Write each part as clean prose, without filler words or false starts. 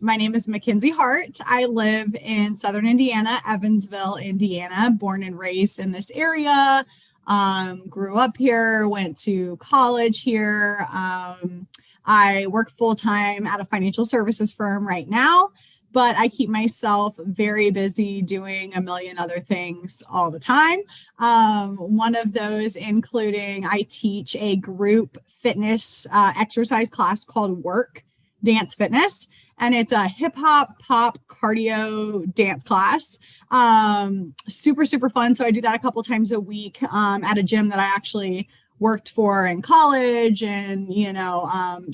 My name is Makenzie Hart. I live in Southern Indiana, Evansville, Indiana, born and raised in this area. Grew up here, went to college here. I work full-time at a financial services firm right now, but I keep myself very busy doing a million other things all the time. One of those including I teach a group fitness exercise class called Work Dance Fitness, and it's a hip hop, pop, cardio dance class. Super fun. So I do that a couple times a week at a gym that I actually worked for in college and,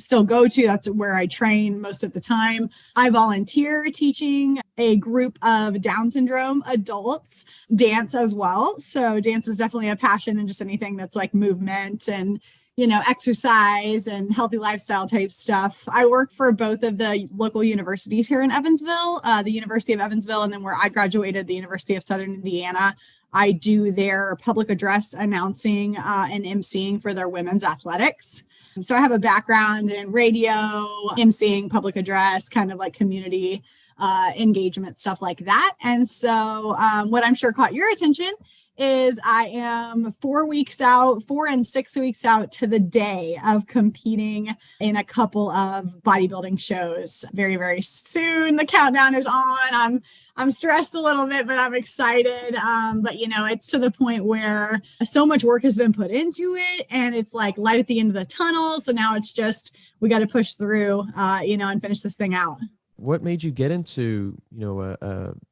still go to. That's where I train most of the time. I volunteer teaching a group of Down syndrome adults dance as well. So dance is definitely a passion, and just anything that's like movement and exercise and healthy lifestyle type stuff. I work for both of the local universities here in Evansville, the University of Evansville, and then where I graduated, the University of Southern Indiana. I do their public address announcing and emceeing for their women's athletics. So I have a background in radio, emceeing, public address, kind of like community engagement, stuff like that. And so what I'm sure caught your attention is I am 4 and 6 weeks out to the day of competing in a couple of bodybuilding shows. Very, very soon. The countdown is on. I'm stressed a little bit, but I'm excited. But it's to the point where so much work has been put into it, and it's like light at the end of the tunnel. So now it's just, we got to push through, and finish this thing out. What made you get into,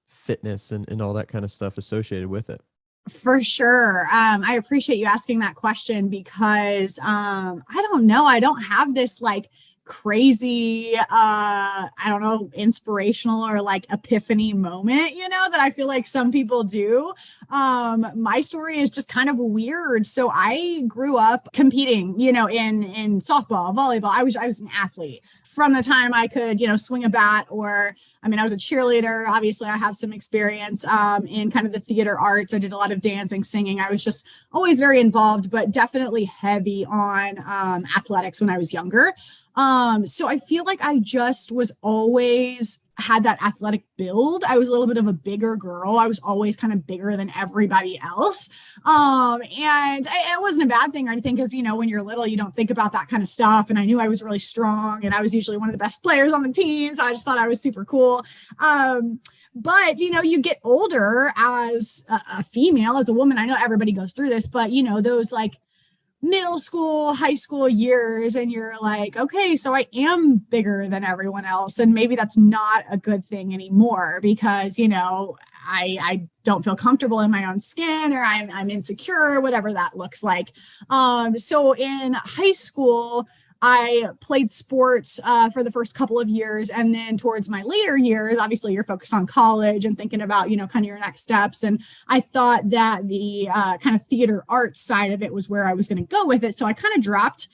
fitness and all that kind of stuff associated with it? For sure. I appreciate you asking that question because I don't know. I don't have this like crazy, inspirational or like epiphany moment, that I feel like some people do. My story is just kind of weird. So I grew up competing, in softball, volleyball. I was an athlete from the time I could, swing a bat, or I was a cheerleader. Obviously, I have some experience in kind of the theater arts. I did a lot of dancing, singing. I was just always very involved, but definitely heavy on athletics when I was younger. So I feel like I just was always had that athletic build. I was a little bit of a bigger girl. I was always kind of bigger than everybody else. And it wasn't a bad thing or anything because, when you're little, you don't think about that kind of stuff. And I knew I was really strong, and I was usually one of the best players on the team. So I just thought I was super cool. But, you get older as a female, as a woman. I know everybody goes through this, but, those like middle school, high school years, and you're like, okay, so I am bigger than everyone else. And maybe that's not a good thing anymore because, I don't feel comfortable in my own skin, or I'm insecure, whatever that looks like. So in high school, I played sports for the first couple of years. And then towards my later years, obviously you're focused on college and thinking about, kind of your next steps. And I thought that the kind of theater arts side of it was where I was going to go with it. So I kind of dropped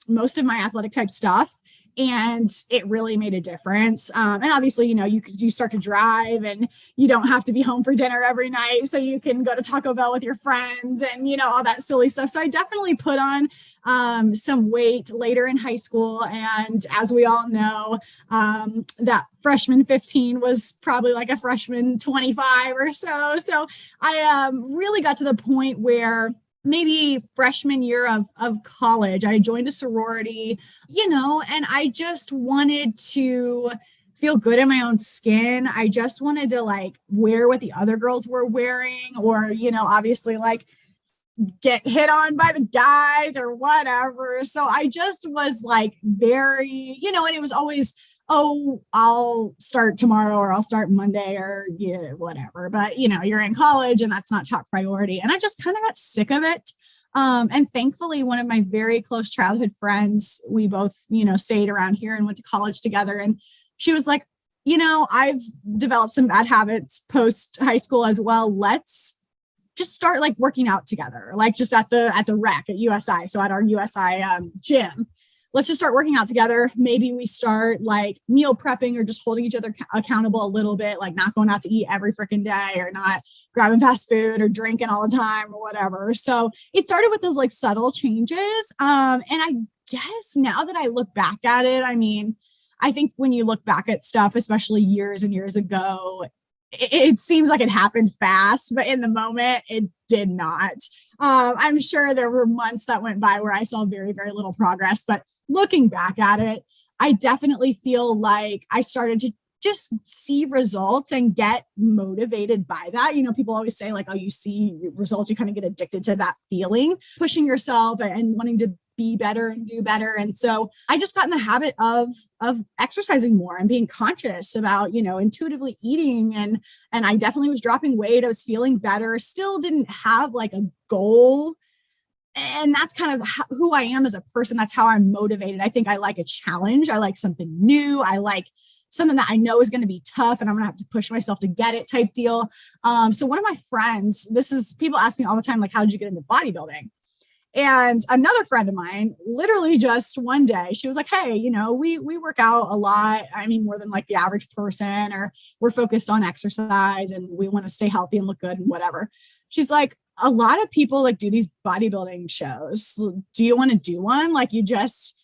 most of my athletic type stuff. And it really made a difference. And obviously, you start to drive, and you don't have to be home for dinner every night. So you can go to Taco Bell with your friends and, all that silly stuff. So I definitely put on some weight later in high school. And as we all know, that freshman 15 was probably like a freshman 25 or so. So I really got to the point where maybe freshman year of college, I joined a sorority, and I just wanted to feel good in my own skin. I just wanted to like wear what the other girls were wearing, or, obviously like get hit on by the guys or whatever. So I just was like very, and it was always, oh, I'll start tomorrow, or I'll start Monday, or whatever. But, you're in college and that's not top priority. And I just kind of got sick of it. And thankfully, one of my very close childhood friends, we both, stayed around here and went to college together. And she was like, I've developed some bad habits post high school as well. Let's just start like working out together, like just at the rec at USI. So at our USI gym. Let's just start working out together. Maybe we start like meal prepping, or just holding each other accountable a little bit, like not going out to eat every freaking day, or not grabbing fast food or drinking all the time or whatever. So it started with those like subtle changes. And I guess now that I look back at it, I think when you look back at stuff, especially years and years ago, it seems like it happened fast, but in the moment, it did not. I'm sure there were months that went by where I saw very, very little progress, but looking back at it, I definitely feel like I started to just see results and get motivated by that. You know, people always say like, oh, you see results, you kind of get addicted to that feeling, pushing yourself and wanting to be better and do better. And so I just got in the habit of exercising more and being conscious about, you know, intuitively eating. And I definitely was dropping weight. I was feeling better, still didn't have like a goal. And that's kind of who I am as a person. That's how I'm motivated. I think I like a challenge. I like something new. I like something that I know is going to be tough and I'm going to have to push myself to get it type deal. So one of my friends, people ask me all the time, like, how did you get into bodybuilding? And another friend of mine, literally just one day, she was like, hey, you know, we work out a lot. I mean, more than like the average person, or we're focused on exercise and we want to stay healthy and look good and whatever. She's like, a lot of people like do these bodybuilding shows. Do you want to do one? Like you just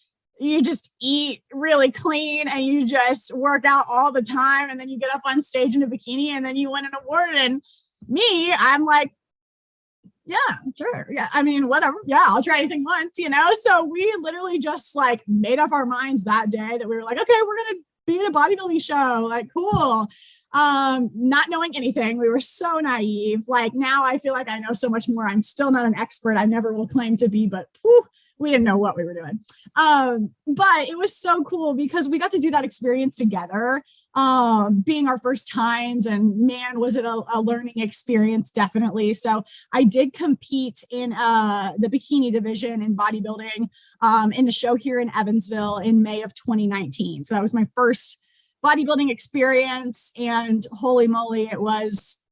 eat really clean and you just work out all the time. And then you get up on stage in a bikini and then you win an award. And me, I'm like, yeah, sure. Yeah. I mean, whatever. Yeah, I'll try anything once, you know? So we literally just like made up our minds that day that we were like, okay, we're going to be in a bodybuilding show. Like, cool. Not knowing anything. We were so naive. Like now I feel like I know so much more. I'm still not an expert. I never will claim to be, but we didn't know what we were doing. But it was so cool because we got to do that experience together. Being our first times, and man, was it a learning experience, definitely. So I did compete in the bikini division in bodybuilding in the show here in Evansville in May of 2019. So that was my first bodybuilding experience, and holy moly, it was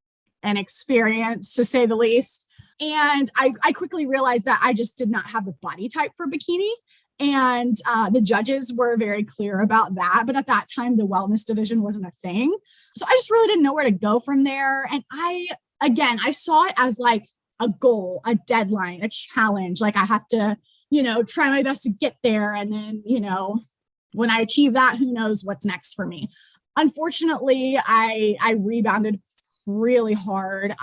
an experience to say the least. And I quickly realized that I just did not have the body type for bikini. And the judges were very clear about that. But at that time, the wellness division wasn't a thing. So I just really didn't know where to go from there. And I saw it as like a goal, a deadline, a challenge. Like I have to, you know, try my best to get there. And then, you know, when I achieve that, who knows what's next for me. Unfortunately, I rebounded really hard.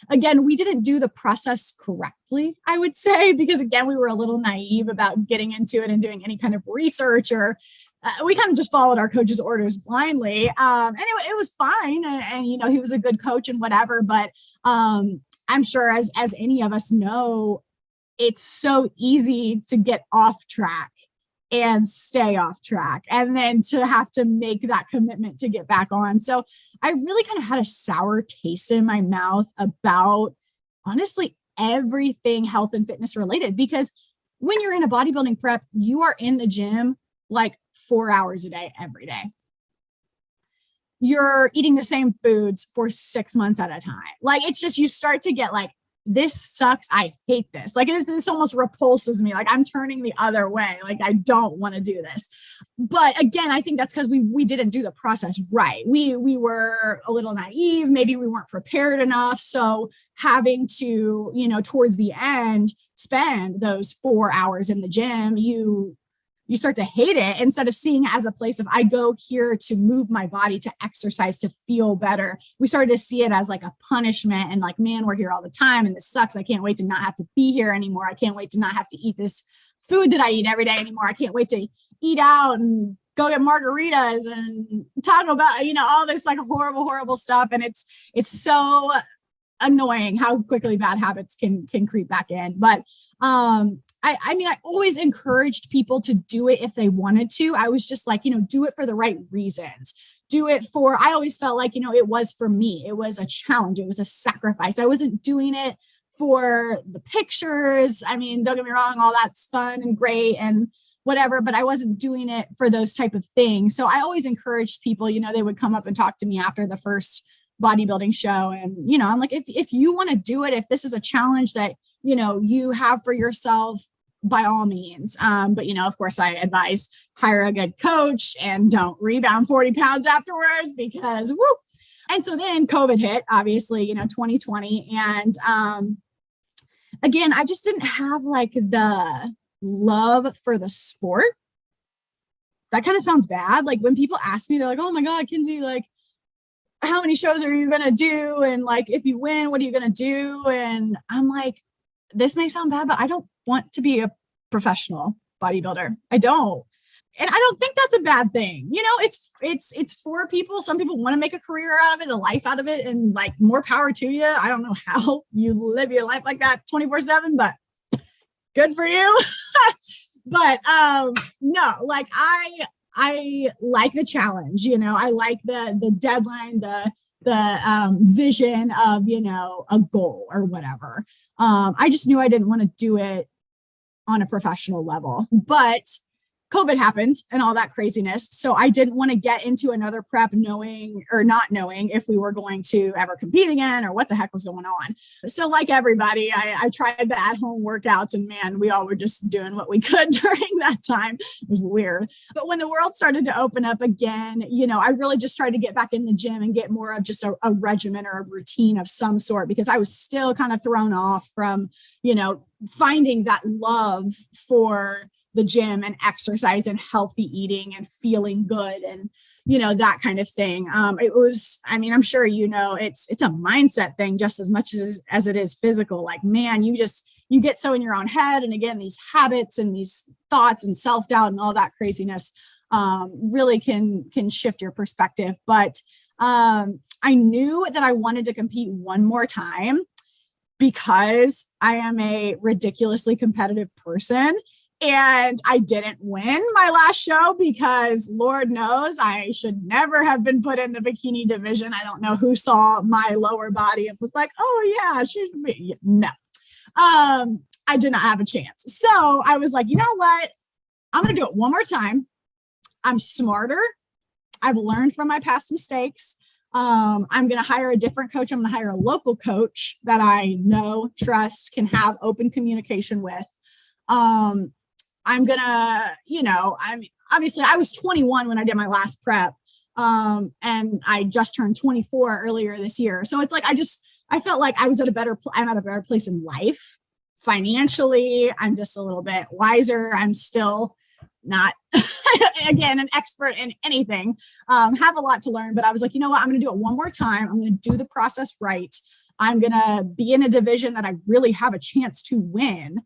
Again, we didn't do the process correctly, I would say, because again, we were a little naive about getting into it and doing any kind of research, or we kind of just followed our coach's orders blindly. Anyway, it was fine. And, you know, he was a good coach and whatever, but I'm sure as any of us know, it's so easy to get off track and stay off track, and then to have to make that commitment to get back on. So I really kind of had a sour taste in my mouth about, honestly, everything health and fitness related, because when you're in a bodybuilding prep, you are in the gym like 4 hours a day, every day. You're eating the same foods for 6 months at a time. Like, it's just, you start to get like, this sucks. I hate this. Like this almost repulses me. Like I'm turning the other way. Like I don't want to do this. But again, I think that's because we didn't do the process right. We were a little naive. Maybe we weren't prepared enough. So having to, you know, towards the end, spend those 4 hours in the gym, you start to hate it instead of seeing it as a place of, I go here to move my body, to exercise, to feel better. We started to see it as like a punishment and like, man, we're here all the time and this sucks. I can't wait to not have to be here anymore. I can't wait to not have to eat this food that I eat every day anymore. I can't wait to eat out and go get margaritas and talk about, you know, all this like horrible, horrible stuff. And it's so annoying how quickly bad habits can creep back in. But I mean, I always encouraged people to do it if they wanted to. I was just like, you know, do it for the right reasons. Do it for, I always felt like, you know, it was for me. It was a challenge. It was a sacrifice. I wasn't doing it for the pictures. I mean, don't get me wrong, all that's fun and great and whatever, but I wasn't doing it for those type of things. So I always encouraged people, you know, they would come up and talk to me after the first bodybuilding show. And, you know, I'm like, if you want to do it, if this is a challenge that, you know, you have for yourself, by all means. But, you know, of course I advised hire a good coach and don't rebound 40 pounds afterwards because woo. And so then COVID hit, obviously, you know, 2020. And again, I just didn't have like the love for the sport. that kind of sounds bad. Like when people ask me, they're like, oh my God, Kenzie, like, how many shows are you going to do? And like, if you win, what are you going to do? And I'm like, this may sound bad, but I don't want to be a professional bodybuilder. I don't. And I don't think that's a bad thing. You know, it's for people. Some people want to make a career out of it, a life out of it, and like more power to you. I don't know how you live your life like that 24/7, but good for you. But no, like I like the challenge, you know, I like the deadline, the vision of, you know, a goal or whatever. I just knew I didn't want to do it on a professional level, but COVID happened and all that craziness. So I didn't want to get into another prep knowing or not knowing if we were going to ever compete again or what the heck was going on. So like everybody, I tried the at-home workouts, and man, we all were just doing what we could during that time. It was weird. But when the world started to open up again, you know, I really just tried to get back in the gym and get more of just a regimen or a routine of some sort, because I was still kind of thrown off from, you know, finding that love for the gym and exercise and healthy eating and feeling good and, you know, that kind of thing. It was, I mean, I'm sure, you know, it's a mindset thing just as much as it is physical. Like, man, you get so in your own head. And again, these habits and these thoughts and self-doubt and all that craziness really can shift your perspective. But I knew that I wanted to compete one more time because I am a ridiculously competitive person. And I didn't win my last show because Lord knows I should never have been put in the bikini division. I don't know who saw my lower body and was like, oh yeah, she should be. No, I did not have a chance. So I was like, you know what? I'm going to do it one more time. I'm smarter. I've learned from my past mistakes. I'm going to hire a different coach. I'm going to hire a local coach that I know, trust, can have open communication with. I'm gonna, you know, obviously I was 21 when I did my last prep. And I just turned 24 earlier this year. So it's like, I felt like I'm at a better place in life. Financially, I'm just a little bit wiser. I'm still not, again, an expert in anything, have a lot to learn, but I was like, you know what, I'm going to do it one more time. I'm going to do the process right. I'm going to be in a division that I really have a chance to win.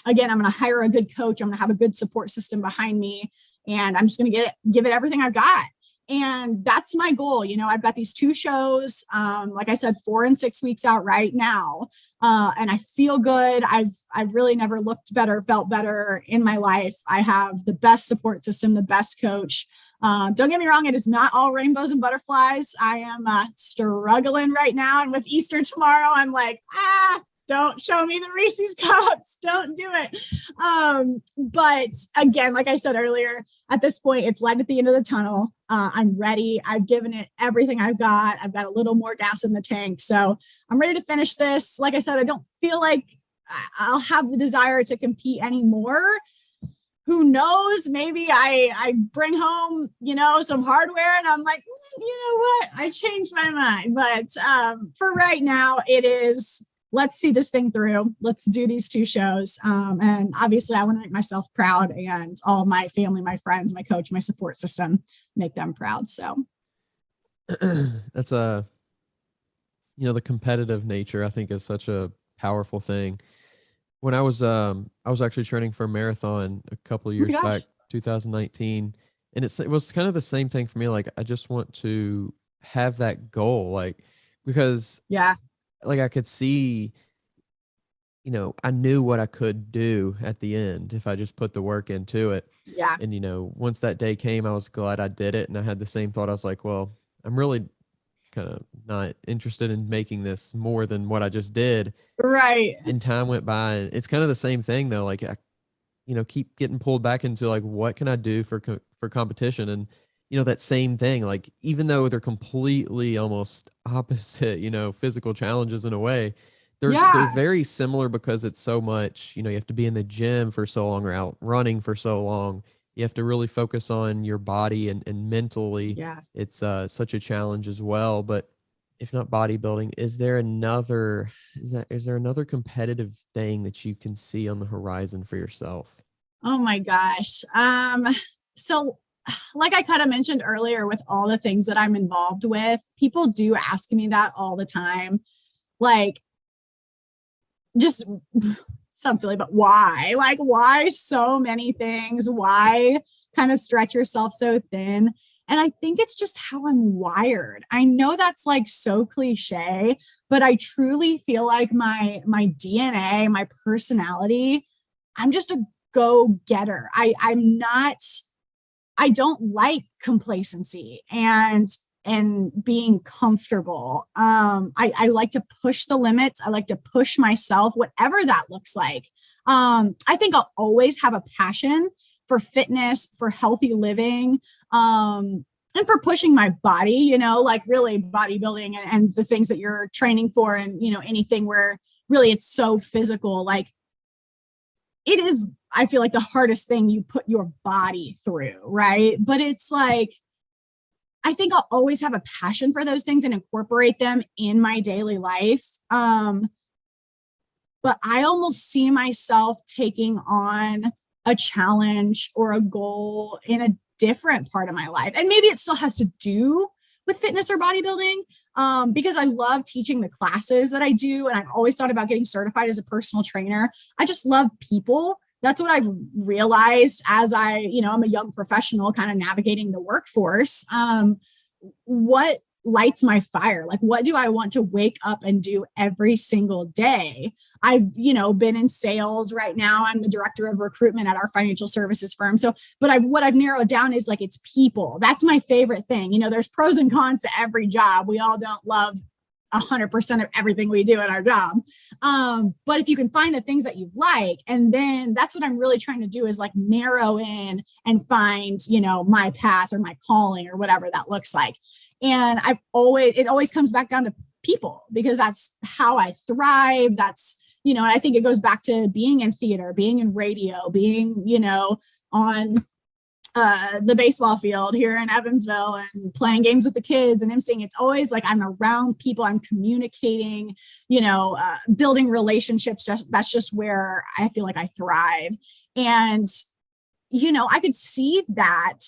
Again, I'm going to hire a good coach. I'm going to have a good support system behind me, and I'm just going to give it everything I've got. And that's my goal. You know, I've got these 2 shows, like I said, 4 and 6 weeks out right now. And I feel good. I've really never looked better, felt better in my life. I have the best support system, the best coach. Don't get me wrong. It is not all rainbows and butterflies. I am struggling right now. And with Easter tomorrow, I'm like, don't show me the Reese's cups. Don't do it. But again, like I said earlier, at this point, it's light at the end of the tunnel. I'm ready. I've given it everything I've got. I've got a little more gas in the tank. So I'm ready to finish this. Like I said, I don't feel like I'll have the desire to compete anymore. Who knows? Maybe I bring home, you know, some hardware and I'm like, you know what? I changed my mind. But for right now, it is, let's see this thing through. Let's do these 2 shows. And obviously I want to make myself proud, and all my family, my friends, my coach, my support system, make them proud. So that's you know, the competitive nature, I think, is such a powerful thing. When I was actually training for a marathon a couple of years back, 2019. And it was kind of the same thing for me. Like, I just want to have that goal, like, because like I could see, you know, I knew what I could do at the end if I just put the work into it. Yeah. And, you know, once that day came, I was glad I did it. And I had the same thought. I was like, well, I'm really kind of not interested in making this more than what I just did. Right. And time went by, and it's kind of the same thing though. Like, I, you know, keep getting pulled back into like, what can I do for competition? And, you know, that same thing, like, even though they're completely almost opposite, you know, physical challenges in a way, they're very similar, because it's so much, you know, you have to be in the gym for so long or out running for so long. You have to really focus on your body and mentally. Yeah. It's such a challenge as well. But if not bodybuilding, is there another competitive thing that you can see on the horizon for yourself? Oh my gosh. So like I kind of mentioned earlier, with all the things that I'm involved with, people do ask me that all the time. Like, just sounds silly, but why? Like, why so many things? Why kind of stretch yourself so thin? And I think it's just how I'm wired. I know that's like so cliche, but I truly feel like my DNA, my personality, I'm just a go-getter. I don't like complacency and being comfortable. I like to push the limits. I like to push myself, whatever that looks like. I think I'll always have a passion for fitness, for healthy living, and for pushing my body, you know, like really bodybuilding and the things that you're training for, and, you know, anything where really it's so physical. Like, it is, I feel like, the hardest thing you put your body through, right? But it's like, I think I'll always have a passion for those things and incorporate them in my daily life. But I almost see myself taking on a challenge or a goal in a different part of my life. And maybe it still has to do with fitness or bodybuilding, because I love teaching the classes that I do. And I've always thought about getting certified as a personal trainer. I just love people. That's what I've realized as I'm a young professional kind of navigating the workforce. What lights my fire? Like, what do I want to wake up and do every single day? I've, been in sales. Right now I'm the director of recruitment at our financial services firm. So, but what I've narrowed down is like, it's people. That's my favorite thing. There's pros and cons to every job. We all don't love 100% of everything we do at our job. But if you can find the things that you like, and then that's what I'm really trying to do, is like narrow in and find, my path or my calling or whatever that looks like. And it always comes back down to people, because that's how I thrive. That's, and I think it goes back to being in theater, being in radio, being, on the baseball field here in Evansville and playing games with the kids and emceeing. It's always like I'm around people, I'm communicating, building relationships. That's just where I feel like I thrive. And, I could see that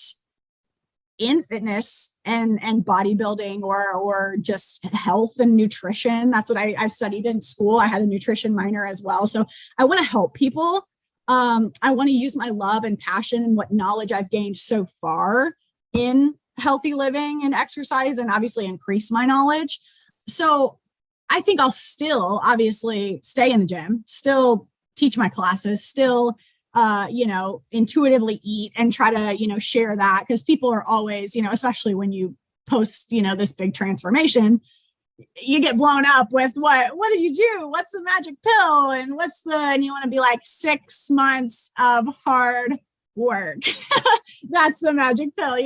in fitness and bodybuilding or just health and nutrition. That's what I studied in school. I had a nutrition minor as well. So I want to help people. I want to use my love and passion and what knowledge I've gained so far in healthy living and exercise, and obviously increase my knowledge. So I think I'll still obviously stay in the gym, still teach my classes, still, intuitively eat and try to, share that, because people are always, especially when you post, this big transformation, you get blown up with what did you do? What's the magic pill? And and you want to be like 6 months of hard work. That's the magic pill,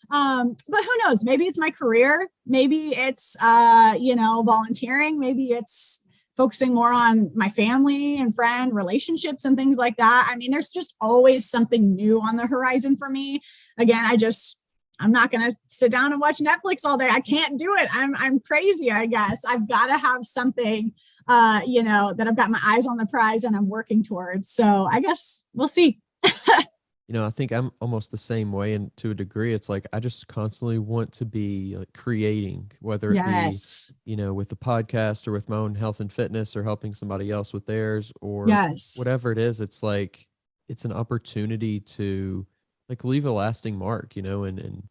but who knows? Maybe it's my career. Maybe it's, volunteering. Maybe it's focusing more on my family and friend relationships and things like that. I mean, there's just always something new on the horizon for me. Again, I'm not going to sit down and watch Netflix all day. I can't do it. I'm crazy, I guess. I've got to have something, that I've got my eyes on the prize and I'm working towards. So I guess we'll see. I think I'm almost the same way, and to a degree, it's like I just constantly want to be like creating, whether it be, with the podcast or with my own health and fitness or helping somebody else with theirs or whatever it is. It's like, it's an opportunity to like leave a lasting mark, and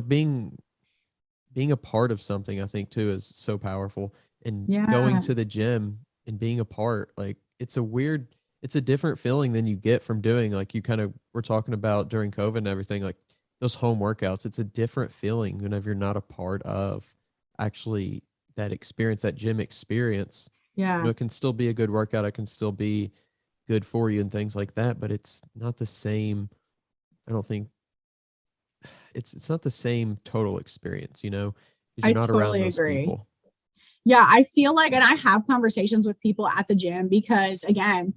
being a part of something, I think too, is so powerful. And going to the gym and being a part, like it's a different feeling than you get from doing, like you kind of were talking about during COVID and everything, like those home workouts. It's a different feeling whenever you're not a part of actually that experience, that gym experience. It can still be a good workout. It can still be good for you and things like that, but it's not the same. I don't think it's not the same total experience, because you're not totally around those agree. people. Yeah, I feel like, and I have conversations with people at the gym, because again,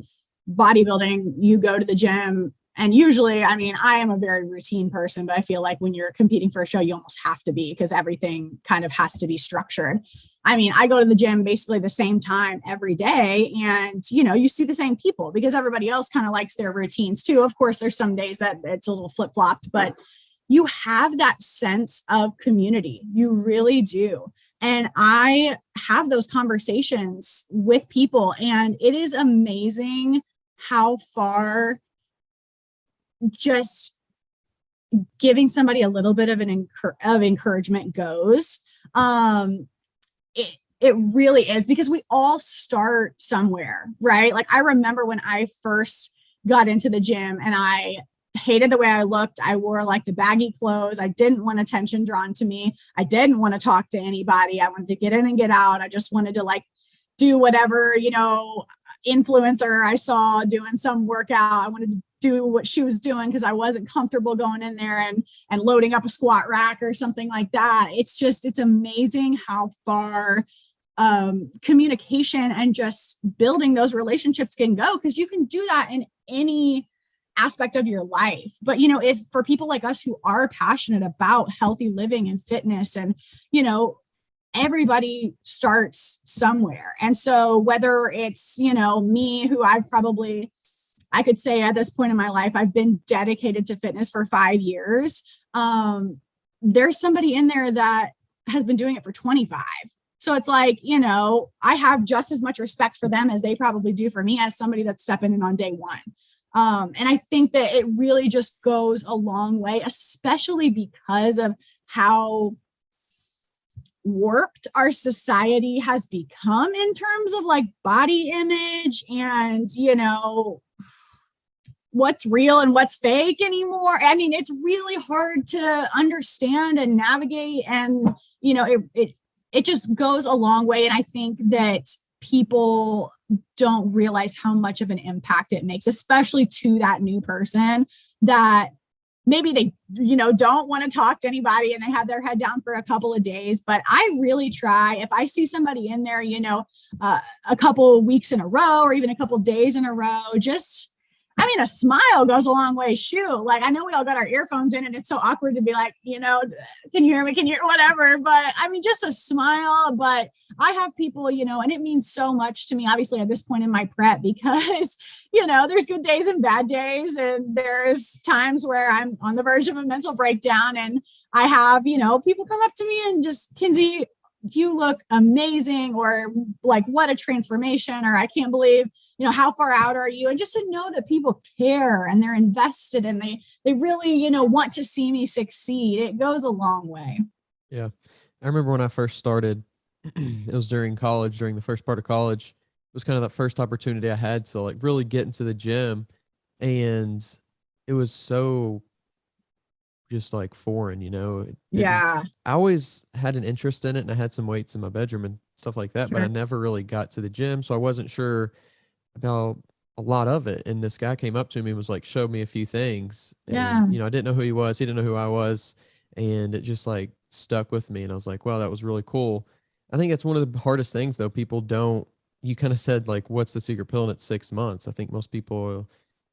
bodybuilding, you go to the gym and usually, I mean, I am a very routine person, but I feel like when you're competing for a show, you almost have to be, because everything kind of has to be structured. I mean, I go to the gym basically the same time every day, and, you know, you see the same people because everybody else kind of likes their routines too. Of course, there's some days that it's a little flip flopped, but you have that sense of community. You really do. And I have those conversations with people, and it is amazing how far just giving somebody a little bit of encouragement goes. It really is, because we all start somewhere, right? Like, I remember when I first got into the gym and I hated the way I looked. I wore like the baggy clothes. I didn't want attention drawn to me. I didn't want to talk to anybody. I wanted to get in and get out. I just wanted to like do whatever, you know, influencer I saw doing some workout. I wanted to do what she was doing because I wasn't comfortable going in there and loading up a squat rack or something like that. It's amazing how far communication and just building those relationships can go, because you can do that in any aspect of your life. But, you know, if for people like us who are passionate about healthy living and fitness, and, you know, everybody starts somewhere. And so whether it's, you know, me, who I could say at this point in my life, I've been dedicated to fitness for 5 years. There's somebody in there that has been doing it for 25. So it's like, you know, I have just as much respect for them as they probably do for me, as somebody that's stepping in on day one. And I think that it really just goes a long way, especially because of how warped our society has become in terms of like body image and, you know, what's real and what's fake anymore. I mean, it's really hard to understand and navigate, and, you know, it just goes a long way. And I think that people don't realize how much of an impact it makes, especially to that new person that maybe they, you know, don't want to talk to anybody and they have their head down for a couple of days. But I really try, if I see somebody in there, you know, a couple of weeks in a row or even a couple of days in a row, just, I mean, a smile goes a long way. Shoot. Like, I know we all got our earphones in and it's so awkward to be like, you know, can you hear me? Can you, whatever. But I mean, just a smile. But I have people, you know, and it means so much to me, obviously, at this point in my prep, because, you know, there's good days and bad days. And there's times where I'm on the verge of a mental breakdown, and I have, you know, people come up to me and just, Kenzie, you look amazing, or like, what a transformation, or I can't believe, you know, how far out are you? And just to know that people care and they're invested and they really, you know, want to see me succeed, it goes a long way. Yeah. I remember when I first started, it was during college, during the first part of college. It was kind of that first opportunity I had to like really get into the gym, and it was so just like foreign, you know. Yeah. I always had an interest in it, and I had some weights in my bedroom and stuff like that, but I never really got to the gym, so I wasn't sure about a lot of it. And this guy came up to me and was like, showed me a few things. And, you know, I didn't know who he was. He didn't know who I was. And it just like stuck with me. And I was like, wow, that was really cool. I think it's one of the hardest things though. People don't, you kind of said like, what's the secret pill? And it's 6 months. I think most people,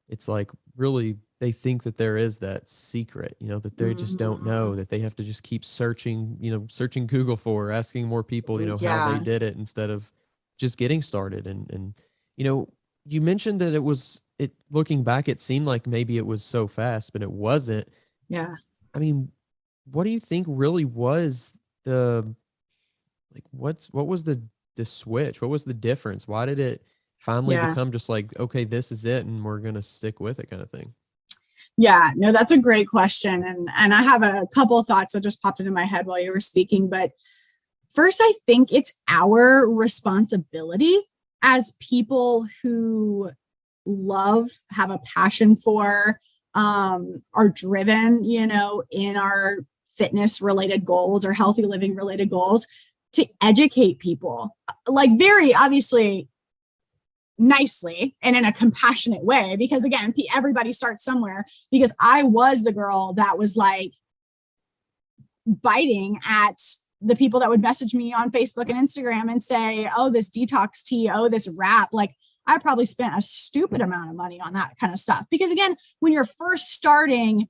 it's like really, they think that there is that secret, you know, that they just don't know, that they have to just keep searching, you know, searching Google for, asking more people, you know, how they did it instead of just getting started. And, you know, you mentioned that looking back, it seemed like maybe it was so fast, but it wasn't. Yeah. I mean, what do you think really was what was the switch? What was the difference? Why did it finally become just like, okay, this is it, and we're going to stick with it kind of thing? Yeah, no, that's a great question. And I have a couple of thoughts that just popped into my head while you were speaking. But first, I think it's our responsibility as people who have a passion for, are driven, you know, in our fitness related goals or healthy living related goals, to educate people, like very obviously nicely and in a compassionate way, because again, everybody starts somewhere. Because I was the girl that was like biting at the people that would message me on Facebook and Instagram and say, oh, this detox tea, oh, this wrap. Like, I probably spent a stupid amount of money on that kind of stuff. Because again, when you're first starting,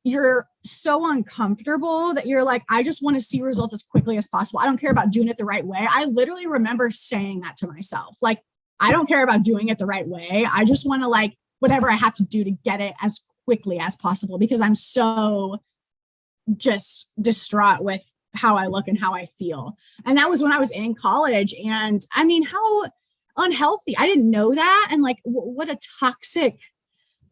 you're so uncomfortable that you're like, I just want to see results as quickly as possible. I don't care about doing it the right way. I literally remember saying that to myself. Like, I don't care about doing it the right way. I just want to like whatever I have to do to get it as quickly as possible because I'm so just distraught with how I look and how I feel. And that was when I was in college. And I mean, how unhealthy. I didn't know that. And like, what a toxic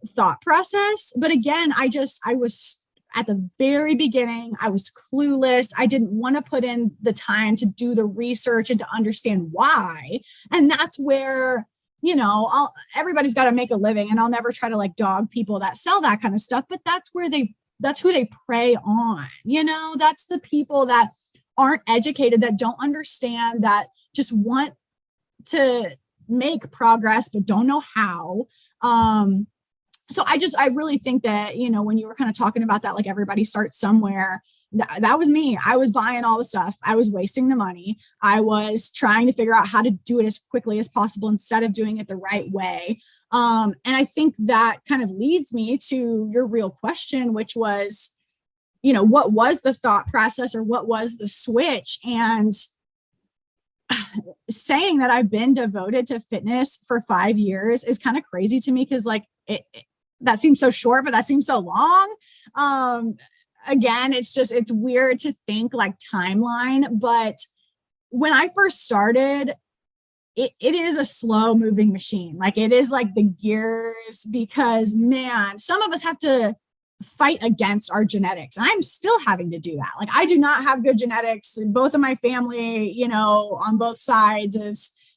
thought process. But again, I was at the very beginning, I was clueless. I didn't want to put in the time to do the research and to understand why. And that's where, you know, everybody's got to make a living, and I'll never try to like dog people that sell that kind of stuff, but that's who they prey on. You know, that's the people that aren't educated, that don't understand, that just want to make progress, but don't know how. So I really think that, you know, when you were kind of talking about that, like everybody starts somewhere, that was me. I was buying all the stuff. I was wasting the money. I was trying to figure out how to do it as quickly as possible instead of doing it the right way. And I think that kind of leads me to your real question, which was, you know, what was the thought process or what was the switch? And saying that I've been devoted to fitness for 5 years is kind of crazy to me because like that seems so short, but that seems so long. Again, it's weird to think like timeline, but when I first started, it is a slow moving machine. Like it is like the gears, because man, some of us have to fight against our genetics. And I'm still having to do that. Like I do not have good genetics. Both of my family, you know, on both sides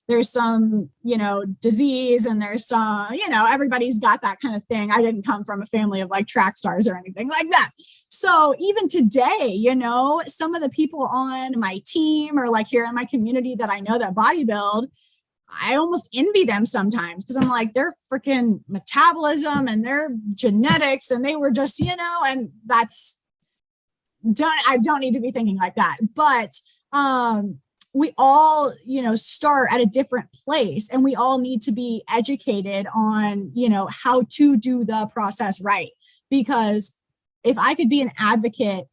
there's some, you know, disease, and there's some, you know, everybody's got that kind of thing. I didn't come from a family of like track stars or anything like that. So even today, you know, some of the people on my team or like here in my community that I know that bodybuild, I almost envy them sometimes because I'm like, their freaking metabolism and their genetics, and they were just, you know, and I don't need to be thinking like that. But we all, you know, start at a different place, and we all need to be educated on, you know, how to do the process right. Because if I could be an advocate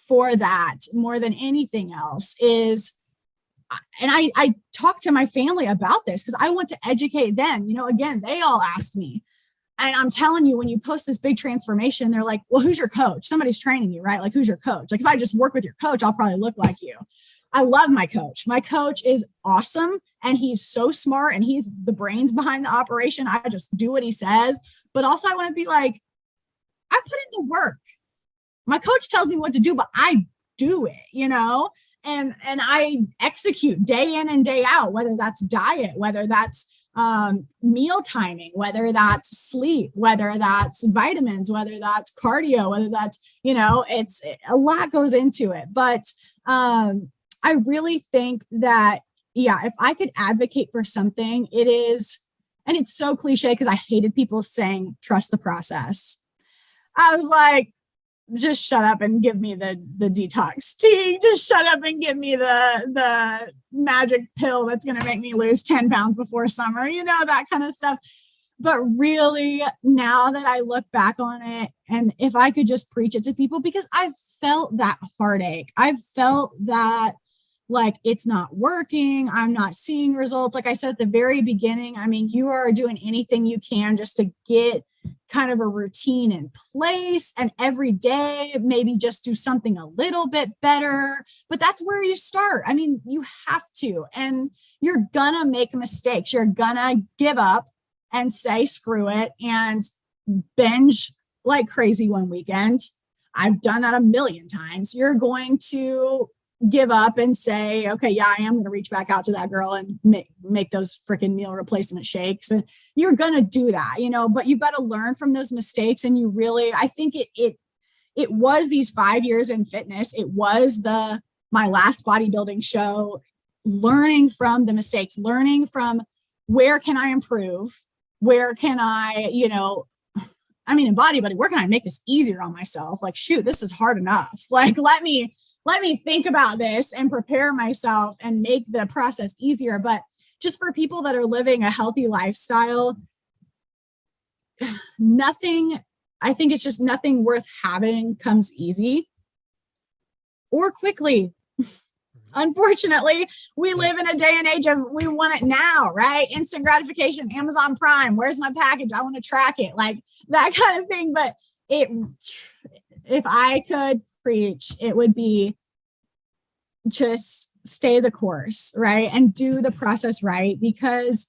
for that more than anything else is, and I talk to my family about this because I want to educate them. You know, again, they all ask me, and I'm telling you, when you post this big transformation, they're like, well, who's your coach? Somebody's training you, right? Like, who's your coach? Like, if I just work with your coach, I'll probably look like you. I love my coach. My coach is awesome, and he's so smart, and he's the brains behind the operation. I just do what he says. But also I want to be like, I put in the work. My coach tells me what to do, but I do it, you know? And I execute day in and day out, whether that's diet, whether that's meal timing, whether that's sleep, whether that's vitamins, whether that's cardio, whether that's, you know, it's a lot goes into it. But I really think that, yeah, if I could advocate for something, it is, and it's so cliche because I hated people saying, trust the process. I was like, just shut up and give me the detox tea. Just shut up and give me the magic pill that's going to make me lose 10 pounds before summer, you know, that kind of stuff. But really, now that I look back on it, and if I could just preach it to people, because I've felt that heartache, I've felt that like it's not working, I'm not seeing results. Like I said at the very beginning, I mean, you are doing anything you can just to get kind of a routine in place, and every day maybe just do something a little bit better. But that's where you start. I mean, you have to, and you're gonna make mistakes. You're gonna give up and say screw it and binge like crazy one weekend. I've done that a million times. You're going to give up and say, okay, yeah, I am going to reach back out to that girl and make those freaking meal replacement shakes. And you're going to do that, you know, but you've got to learn from those mistakes. And you really, I think it was these 5 years in fitness. It was my last bodybuilding show, learning from the mistakes, learning from where can I improve? Where can I, you know, I mean, in bodybuilding, where can I make this easier on myself? Like, shoot, this is hard enough. Like, let me think about this and prepare myself and make the process easier. But just for people that are living a healthy lifestyle, nothing I think it's just nothing worth having comes easy or quickly. Unfortunately, we live in a day and age of we want it now, right? Instant gratification, Amazon Prime, where's my package? I want to track it, like that kind of thing. But if I could preach, it would be just stay the course, right? And do the process right, because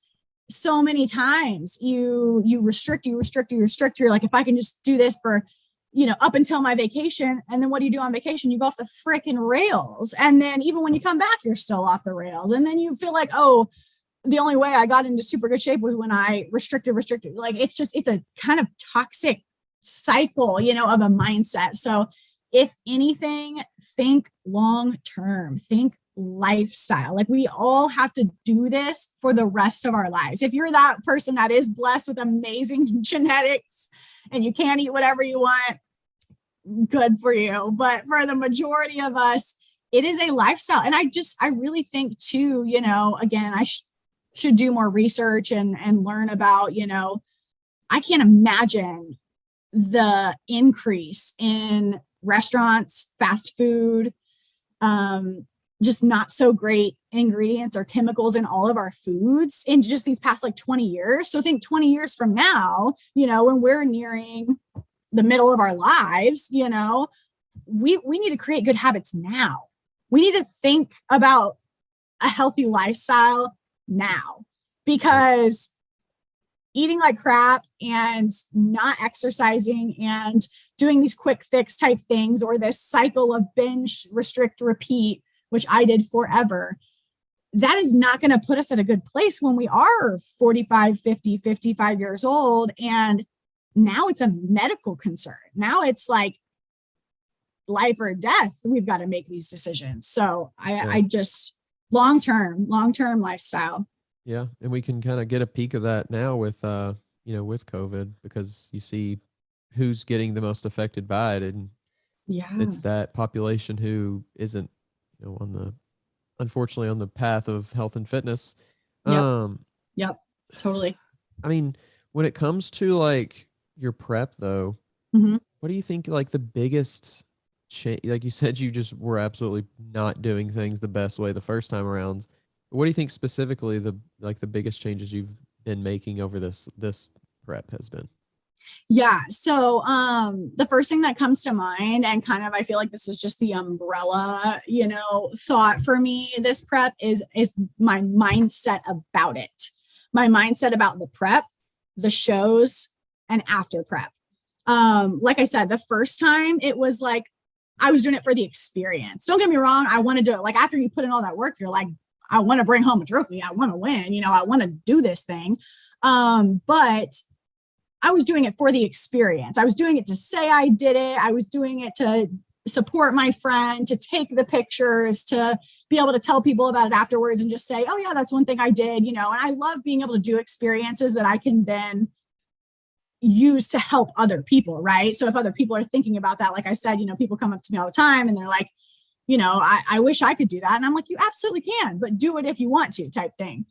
so many times you restrict. You're like, if I can just do this for, up until my vacation. And then what do you do on vacation? You go off the freaking rails. And then even when you come back, you're still off the rails. And then you feel like, oh, the only way I got into super good shape was when I restricted. Like, it's a kind of toxic cycle, of a mindset. So if anything, think long-term, think lifestyle. Like, we all have to do this for the rest of our lives. If you're that person that is blessed with amazing genetics and you can't eat whatever you want, good for you. But for the majority of us, it is a lifestyle. And I really think too, again, I should do more research and learn about, I can't imagine the increase in restaurants, fast food, just not so great ingredients or chemicals in all of our foods in just these past 20 years. So think 20 years from now, when we're nearing the middle of our lives, we need to create good habits now. We need to think about a healthy lifestyle now, because eating like crap and not exercising and doing these quick fix type things, or this cycle of binge, restrict, repeat, which I did forever, that is not going to put us at a good place when we are 45, 50, 55 years old. And now it's a medical concern. Now it's like life or death. We've got to make these decisions. So I just long-term lifestyle. Yeah. And we can kind of get a peek of that now with, with COVID, because you see who's getting the most affected by it. And it's that population who isn't, unfortunately on the path of health and fitness. Yep. Totally. I mean, when it comes to your prep though, what do you think the biggest change? Like you said, you just were absolutely not doing things the best way the first time around. What do you think specifically the biggest changes you've been making over this prep has been? Yeah. So the first thing that comes to mind, and kind of I feel like this is just the umbrella, thought for me, this prep is my mindset about it. My mindset about the prep, the shows, and after prep. Like I said, the first time it was like I was doing it for the experience. Don't get me wrong, I want to do it. After you put in all that work, you're like, I want to bring home a trophy. I want to win, I want to do this thing. But I was doing it for the experience. I was doing it to say I did it. I was doing it to support my friend, to take the pictures, to be able to tell people about it afterwards and just say, oh yeah, that's one thing I did, and I love being able to do experiences that I can then use to help other people. Right. So if other people are thinking about that, like I said, people come up to me all the time and they're like, I wish I could do that. And I'm like, you absolutely can, but do it if you want to, type thing.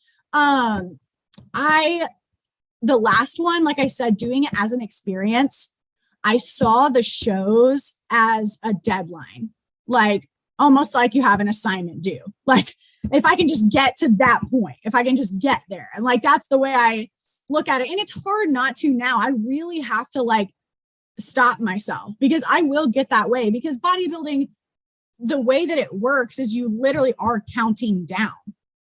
The last one, like I said, doing it as an experience, I saw the shows as a deadline, almost like you have an assignment due. If I can just get to that point, if I can just get there. And that's the way I look at it. And it's hard not to now. I really have to stop myself, because I will get that way, because bodybuilding, the way that it works is you literally are counting down.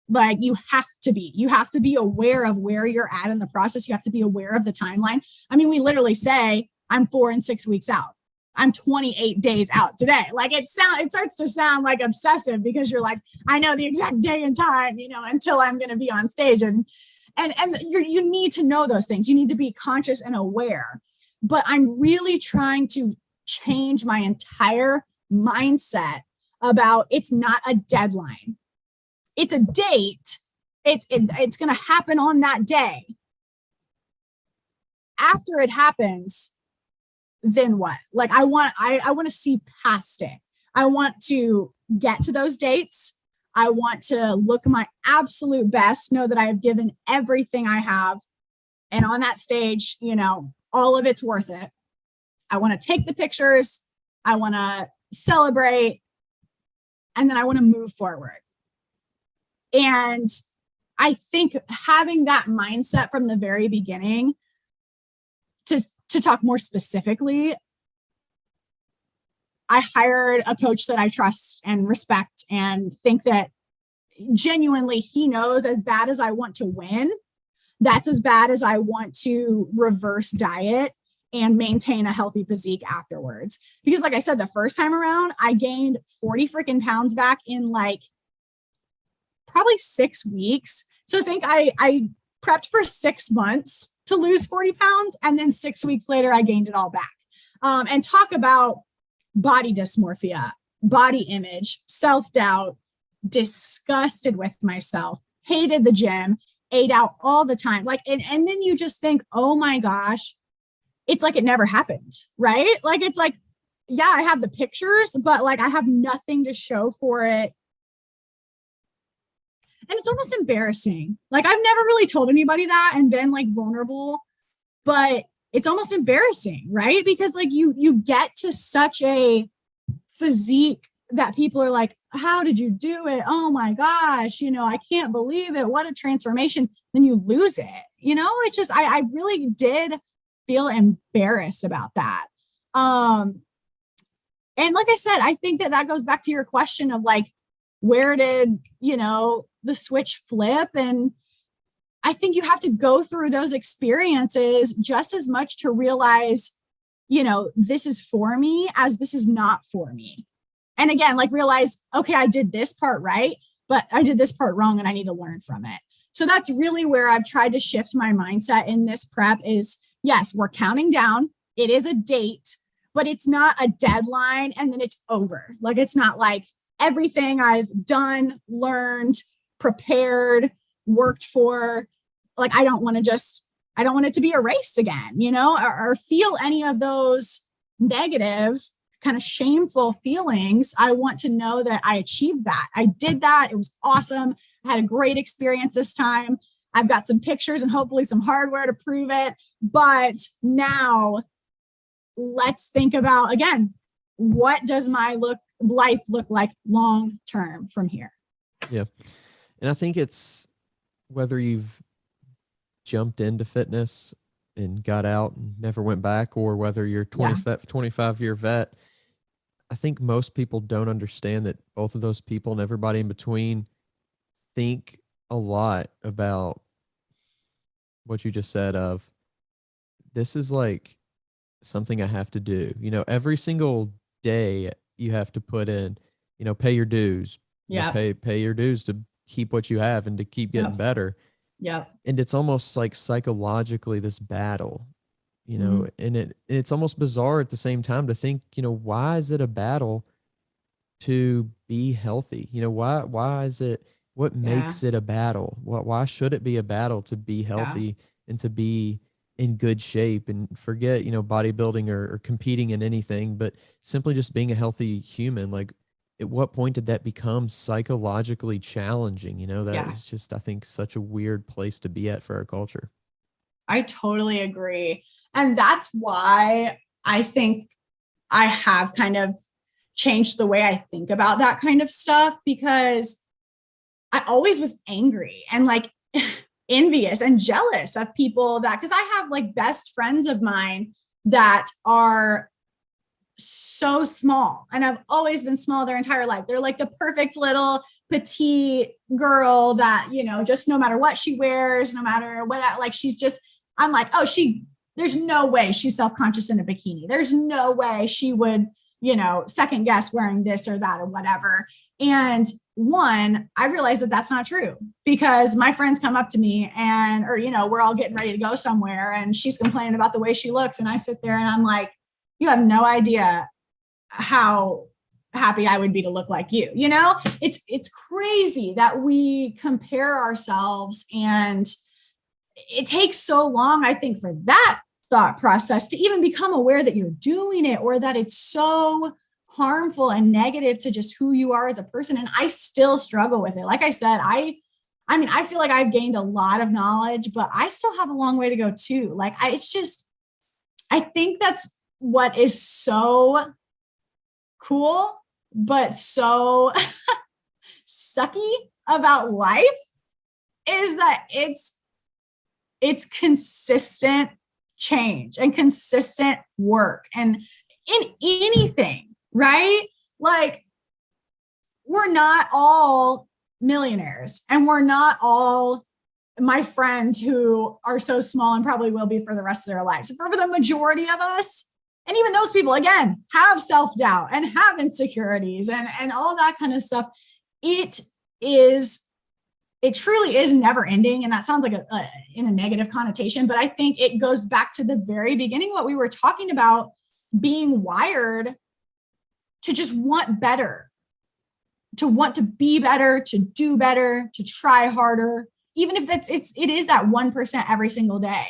You have to be aware of where you're at in the process. You have to be aware of the timeline. I mean, we literally say, I'm 4 and 6 weeks out. I'm 28 days out today. It starts to sound obsessive, because you're like, I know the exact day and time, until I'm going to be on stage. And you need to know those things. You need to be conscious and aware. But I'm really trying to change my entire mindset about, it's not a deadline. It's a date. It's going to happen on that day. After it happens, then what? I want to see past it. I want to get to those dates. I want to look my absolute best, know that I have given everything I have. And on that stage, all of it's worth it. I want to take the pictures. I want to celebrate. And then I want to move forward. And I think having that mindset from the very beginning, to talk more specifically, I hired a coach that I trust and respect and think that genuinely he knows as bad as I want to win, that's as bad as I want to reverse diet and maintain a healthy physique afterwards. Because like I said, the first time around, I gained 40 freaking pounds back in like probably 6 weeks. So I think I prepped for 6 months to lose 40 pounds. And then 6 weeks later, I gained it all back. And talk about body dysmorphia, body image, self-doubt, disgusted with myself, hated the gym, ate out all the time. Like, and then you just think, oh my gosh, it's like it never happened, right? Like, it's like, yeah, I have the pictures, but like I have nothing to show for it. And it's almost embarrassing. Like I've never really told anybody that and been like vulnerable, but it's almost embarrassing, right? Because like you get to such a physique that people are like, how did you do it? Oh my gosh, I can't believe it. What a transformation. Then you lose it. It's just, I really did feel embarrassed about that. And like I said, I think that goes back to your question of like, where did, the switch flip? And I think you have to go through those experiences just as much to realize, this is for me as this is not for me. And again, like realize, okay, I did this part right, but I did this part wrong and I need to learn from it. So that's really where I've tried to shift my mindset in this prep is, yes, we're counting down. It is a date, but it's not a deadline and then it's over. Like, it's not like everything I've done, learned, prepared, worked for, like, I don't want it to be erased again, or feel any of those negative kind of shameful feelings. I want to know that I achieved that. I did that. It was awesome. I had a great experience this time. I've got some pictures and hopefully some hardware to prove it. But now let's think about, again, what does my life look like long term from here? Yeah. And I think it's whether you've jumped into fitness and got out and never went back, or whether you're 25-year vet, I think most people don't understand that both of those people and everybody in between think a lot about what you just said of, this is like something I have to do. Every single day you have to put in, pay your dues. Yeah. Pay your dues to keep what you have and to keep getting better. Yeah. And it's almost like psychologically this battle, and it's almost bizarre at the same time to think, why is it a battle to be healthy? Why is it, what makes it a battle? Why should it be a battle to be healthy and to be in good shape, and forget, bodybuilding or competing in anything, but simply just being a healthy human? Like, at what point did that become psychologically challenging? That is just, I think, such a weird place to be at for our culture. I totally agree. And that's why I think I have kind of changed the way I think about that kind of stuff, because I always was angry and like envious and jealous of people because I have like best friends of mine that are so small, and I've always been small their entire life. They're like the perfect little petite girl that, just no matter what she wears, no matter what, like she's just, I'm like, oh, there's no way she's self-conscious in a bikini. There's no way she would, second guess wearing this or that or whatever. And one, I realized that that's not true, because my friends come up to me or we're all getting ready to go somewhere and she's complaining about the way she looks. And I sit there and I'm like, you have no idea how happy I would be to look like you. It's crazy that we compare ourselves, and it takes so long, I think, for that thought process to even become aware that you're doing it, or that it's so harmful and negative to just who you are as a person. And I still struggle with it. Like I said, I feel like I've gained a lot of knowledge, but I still have a long way to go too. Like I think that's what is so cool, but so sucky about life is that it's consistent change and consistent work. And in anything, right? Like, we're not all millionaires, and we're not all my friends who are so small and probably will be for the rest of their lives. For the majority of us, and even those people, again, have self-doubt and have insecurities and all that kind of stuff. It truly is never ending. And that sounds like in a negative connotation, but I think it goes back to the very beginning, what we were talking about, being wired to just want better, to want to be better, to do better, to try harder, even if it is that 1% every single day.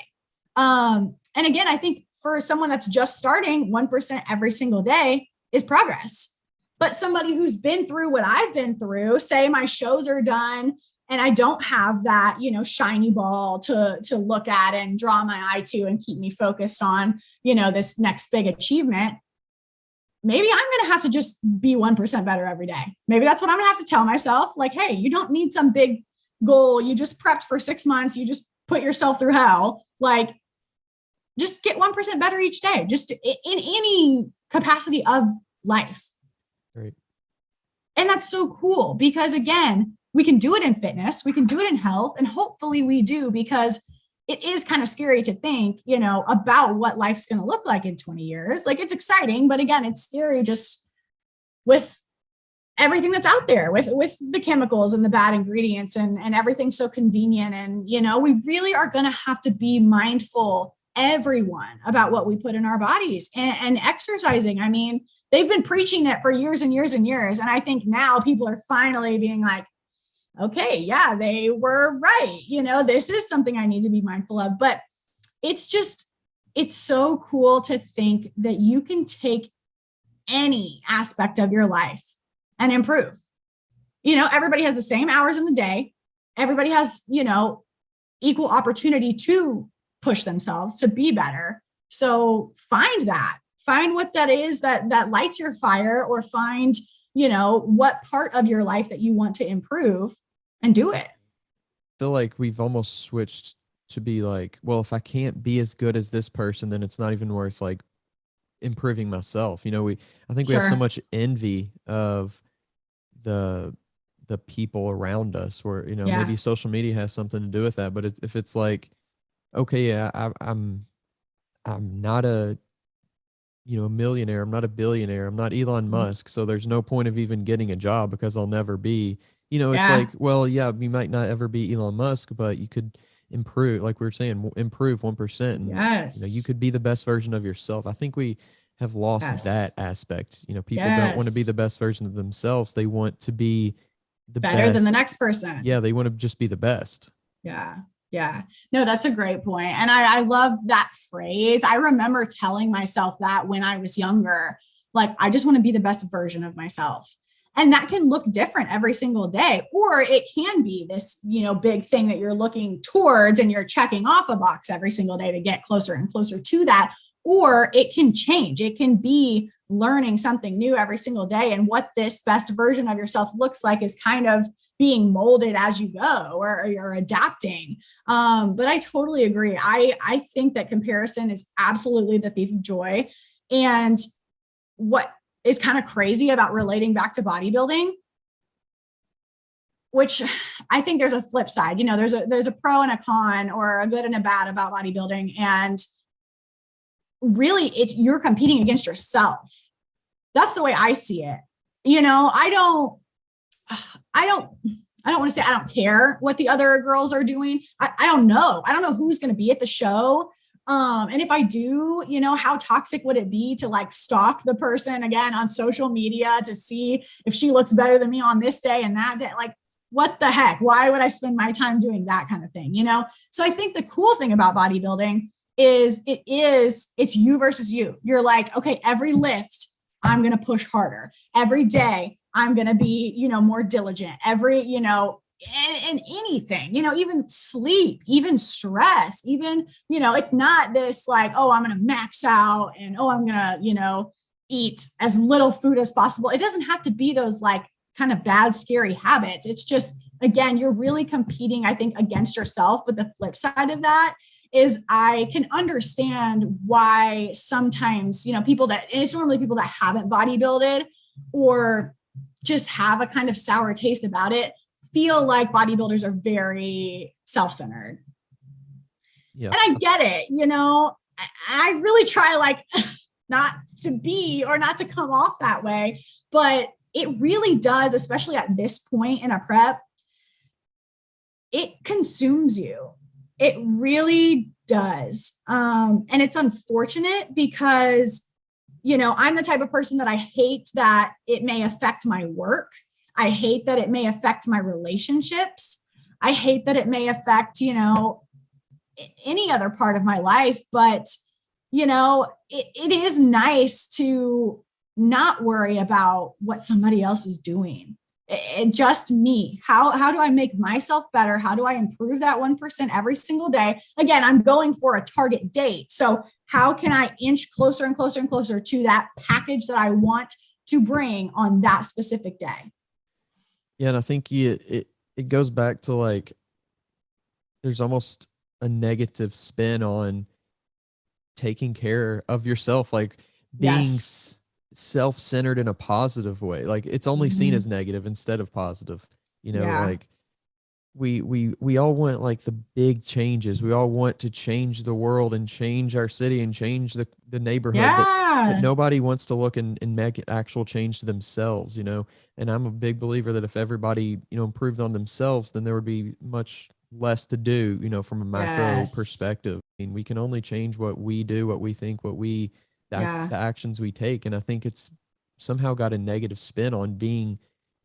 And again, I think for someone that's just starting, 1% every single day is progress. But somebody who's been through what I've been through, say my shows are done and I don't have that, shiny ball to look at and draw my eye to and keep me focused on, this next big achievement. Maybe I'm going to have to just be 1% better every day. Maybe that's what I'm going to have to tell myself. Like, hey, you don't need some big goal. You just prepped for 6 months. You just put yourself through hell. Like, just get 1% better each day, just in any capacity of life. Right. And that's so cool because, again, we can do it in fitness, we can do it in health, and hopefully we do, because it is kind of scary to think, about what life's going to look like in 20 years. Like, it's exciting, but again, it's scary just with everything that's out there, with the chemicals and the bad ingredients and everything so convenient. And, we really are going to have to be mindful, everyone, about what we put in our bodies and exercising. I mean, they've been preaching it for years and years and years. And I think now people are finally being like, okay, yeah, they were right. This is something I need to be mindful of. But it's so cool to think that you can take any aspect of your life and improve. Everybody has the same hours in the day. Everybody has, equal opportunity to push themselves to be better. So find what that is that lights your fire, or find, what part of your life that you want to improve and do it. I feel like we've almost switched to be like, well, if I can't be as good as this person, then it's not even worth like improving myself. I think we have so much envy of the people around us, where, maybe social media has something to do with that. But if it's like, okay, yeah, I'm not a millionaire, I'm not a billionaire, I'm not Elon Musk, so there's no point of even getting a job because I'll never be. It's like, well, yeah, you might not ever be Elon Musk, but you could improve, like we were saying, improve 1%. And, you could be the best version of yourself. I think we have lost that aspect. People don't want to be the best version of themselves. They want to be the better than the next person. Yeah, they want to just be the best. Yeah. No, that's a great point. And I love that phrase. I remember telling myself that when I was younger, like, I just want to be the best version of myself. And that can look different every single day, or it can be this, big thing that you're looking towards and you're checking off a box every single day to get closer and closer to that. Or it can change. It can be learning something new every single day. And what this best version of yourself looks like is kind of being molded as you go, or you're adapting. But I totally agree. I think that comparison is absolutely the thief of joy. And what is kind of crazy about relating back to bodybuilding, which I think there's a flip side, there's a pro and a con, or a good and a bad about bodybuilding. And really you're competing against yourself. That's the way I see it. I don't want to say I don't care what the other girls are doing. I don't know. I don't know who's going to be at the show. And if I do, how toxic would it be to like stalk the person again on social media to see if she looks better than me on this day and that day? Like, what the heck? Why would I spend my time doing that kind of thing? So I think the cool thing about bodybuilding is it's you versus you. You're like, okay, every lift, I'm going to push harder. Every day, I'm going to be, more diligent. Every, in anything, even sleep, even stress, even, it's not this like, oh, I'm going to max out and, oh, I'm going to, eat as little food as possible. It doesn't have to be those like kind of bad, scary habits. It's just, again, you're really competing, I think, against yourself. But the flip side of that is I can understand why sometimes, it's normally people that haven't bodybuilded or just have a kind of sour taste about it, feel like bodybuilders are very self-centered. Yeah. And I get it, I really try like not to be or not to come off that way, but it really does, especially at this point in a prep, it consumes you. It really does. And it's unfortunate because, I'm the type of person that I hate that it may affect my work. I hate that it may affect my relationships. I hate that it may affect, any other part of my life. But, it is nice to not worry about what somebody else is doing. Just me. How do I make myself better? How do I improve that 1% every single day? Again, I'm going for a target date. So how can I inch closer and closer and closer to that package that I want to bring on that specific day? Yeah. And I think it goes back to like, there's almost a negative spin on taking care of yourself, like being self-centered in a positive way. Like it's only seen as negative instead of positive, like we all want like the big changes. We all want to change the world and change our city and change the neighborhood. But nobody wants to look and make actual change to themselves, and I'm a big believer that if everybody, improved on themselves, then there would be much less to do, from a macro perspective. I mean, we can only change what we do, what we think, the actions we take. And I think it's somehow got a negative spin on being,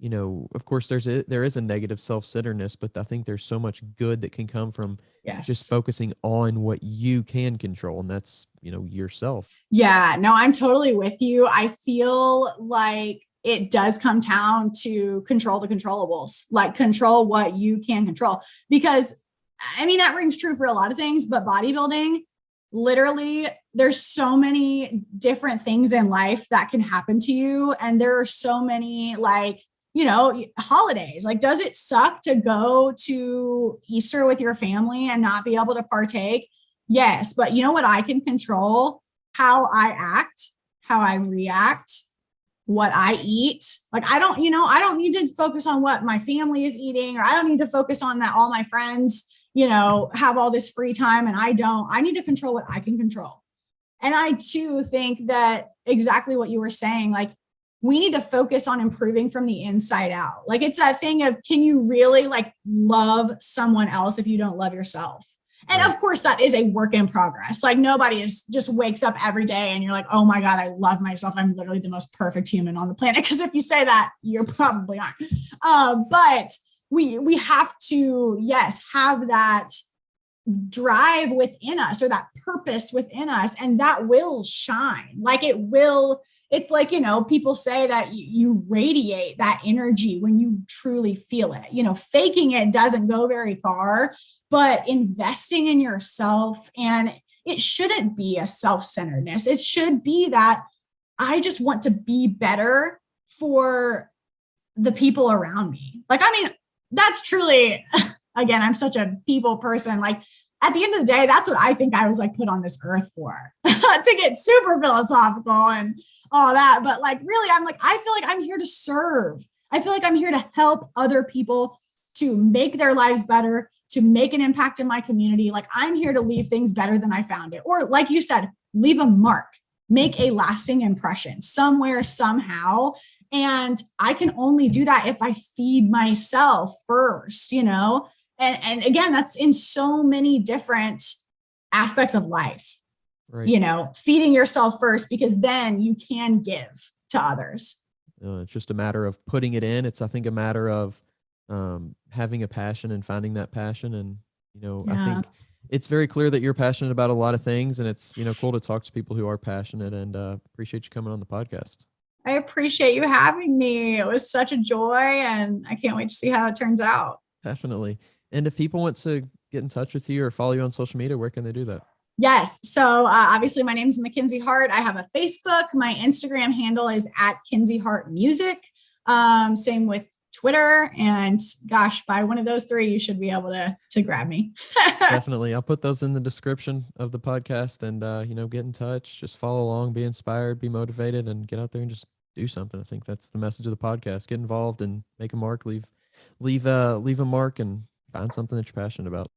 of course there is a negative self-centeredness, but I think there's so much good that can come from just focusing on what you can control. And that's, yourself. Yeah, no, I'm totally with you. I feel like it does come down to control the controllables, like control what you can control. Because I mean, that rings true for a lot of things, but bodybuilding, literally, there's so many different things in life that can happen to you. And there are so many like, holidays. Like, does it suck to go to Easter with your family and not be able to partake? Yes. But you know what I can control? How I act, how I react, what I eat. Like, I don't need to focus on what my family is eating, or I don't need to focus on that all my friends, have all this free time and I don't. I need to control what I can control. And I too think that exactly what you were saying, like we need to focus on improving from the inside out. Like it's that thing of, can you really like love someone else if you don't love yourself? And of course that is a work in progress. Like nobody just wakes up every day and you're like, oh my God, I love myself. I'm literally the most perfect human on the planet. Because if you say that, you probably aren't. But we have to, have that drive within us or that purpose within us, and that will shine. Like it will. It's like, people say that you radiate that energy when you truly feel it. Faking it doesn't go very far, but investing in yourself, and it shouldn't be a self-centeredness. It should be that I just want to be better for the people around me. Like, I mean, that's truly, again, I'm such a people person. Like at the end of the day, that's what I think I was like put on this earth for, to get super philosophical and all that. But like, really, I feel like I'm here to serve. I feel like I'm here to help other people to make their lives better, to make an impact in my community. Like I'm here to leave things better than I found it. Or like you said, leave a mark, make a lasting impression somewhere, somehow. And I can only do that if I feed myself first, and again, that's in so many different aspects of life, right. Feeding yourself first, because then you can give to others. It's just a matter of putting it in. It's, I think, a matter of having a passion and finding that passion. And, I think it's very clear that you're passionate about a lot of things, and it's, cool to talk to people who are passionate, and appreciate you coming on the podcast. I appreciate you having me. It was such a joy, and I can't wait to see how it turns out. Definitely. And if people want to get in touch with you or follow you on social media, where can they do that? Yes. So obviously my name is Makenzie Hart. I have a Facebook. My Instagram handle is at Kenzie Hart Music. Same with Twitter. And gosh, by one of those three, you should be able to grab me. Definitely. I'll put those in the description of the podcast, and, get in touch, just follow along, be inspired, be motivated, and get out there and just do something. I think that's the message of the podcast. Get involved and make a mark, leave a mark, and find something that you're passionate about.